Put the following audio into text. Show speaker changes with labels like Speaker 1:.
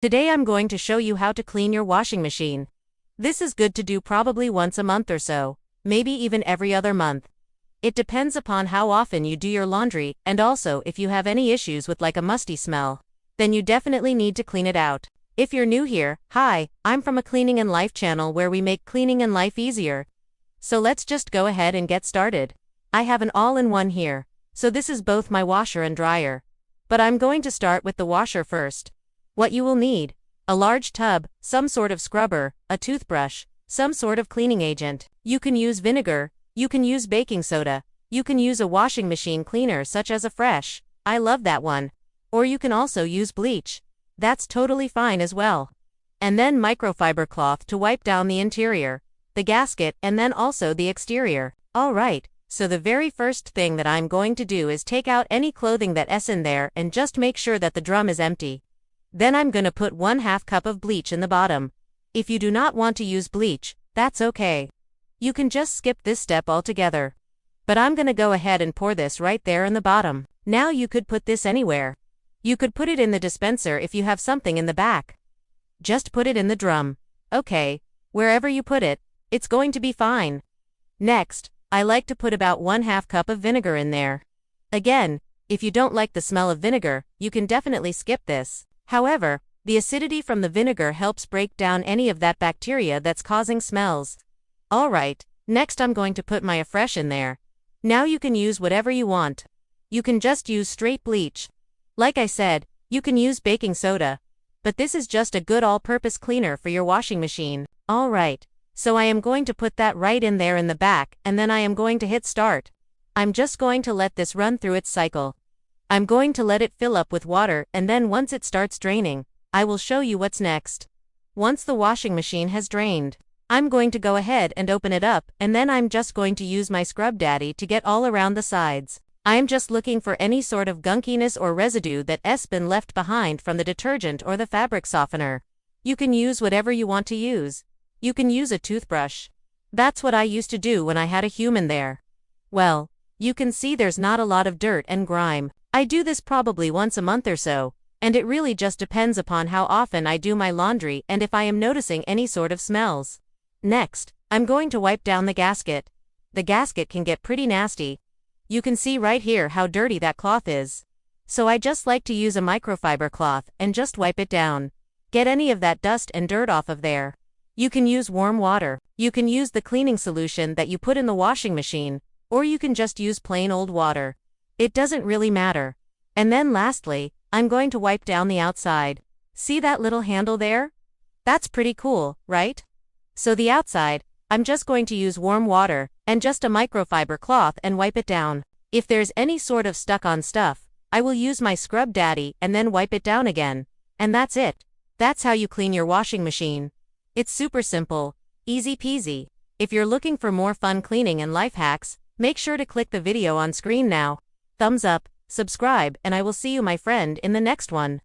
Speaker 1: Today I'm going to show you how to clean your washing machine. This is good to do probably once a month or so, maybe even every other month. It depends upon how often you do your laundry, and also if you have any issues with like a musty smell. Then you definitely need to clean it out. If you're new here, hi, I'm from a Cleaning and Life channel where we make cleaning and life easier. So let's just go ahead and get started. I have an all-in-one here, so this is both my washer and dryer. But I'm going to start with the washer first. What you will need: a large tub, some sort of scrubber, a toothbrush, some sort of cleaning agent. You can use vinegar, you can use baking soda, you can use a washing machine cleaner such as a Fresh, I love that one. Or you can also use bleach. That's totally fine as well. And then microfiber cloth to wipe down the interior, the gasket, and then also the exterior. Alright, so the very first thing that I'm going to do is take out any clothing that's in there and just make sure that the drum is empty. Then I'm gonna put 1/2 cup of bleach in the bottom. If you do not want to use bleach, that's okay. You can just skip this step altogether. But I'm gonna go ahead and pour this right there in the bottom. Now you could put this anywhere. You could put it in the dispenser if you have something in the back. Just put it in the drum. Okay, wherever you put it, it's going to be fine. Next, I like to put about 1/2 cup of vinegar in there. Again, if you don't like the smell of vinegar, you can definitely skip this. However, the acidity from the vinegar helps break down any of that bacteria that's causing smells. Alright, next I'm going to put my Fresh in there. Now you can use whatever you want. You can just use straight bleach. Like I said, you can use baking soda. But this is just a good all-purpose cleaner for your washing machine. Alright, so I am going to put that right in there in the back, and then I am going to hit start. I'm just going to let this run through its cycle. I'm going to let it fill up with water, and then once it starts draining, I will show you what's next. Once the washing machine has drained, I'm going to go ahead and open it up, and then I'm just going to use my scrub daddy to get all around the sides. I'm just looking for any sort of gunkiness or residue that's been left behind from the detergent or the fabric softener. You can use whatever you want to use. You can use a toothbrush. That's what I used to do when I had a human there. Well, you can see there's not a lot of dirt and grime. I do this probably once a month or so, and it really just depends upon how often I do my laundry and if I am noticing any sort of smells. Next, I'm going to wipe down the gasket. The gasket can get pretty nasty. You can see right here how dirty that cloth is. So I just like to use a microfiber cloth and just wipe it down. Get any of that dust and dirt off of there. You can use warm water. You can use the cleaning solution that you put in the washing machine, or you can just use plain old water. It doesn't really matter. And then lastly, I'm going to wipe down the outside. See that little handle there? That's pretty cool, right? So the outside, I'm just going to use warm water and just a microfiber cloth and wipe it down. If there's any sort of stuck-on stuff, I will use my scrub daddy and then wipe it down again. And that's it. That's how you clean your washing machine. It's super simple, easy peasy. If you're looking for more fun cleaning and life hacks, make sure to click the video on screen now. Thumbs up, subscribe, and I will see you, my friend, in the next one.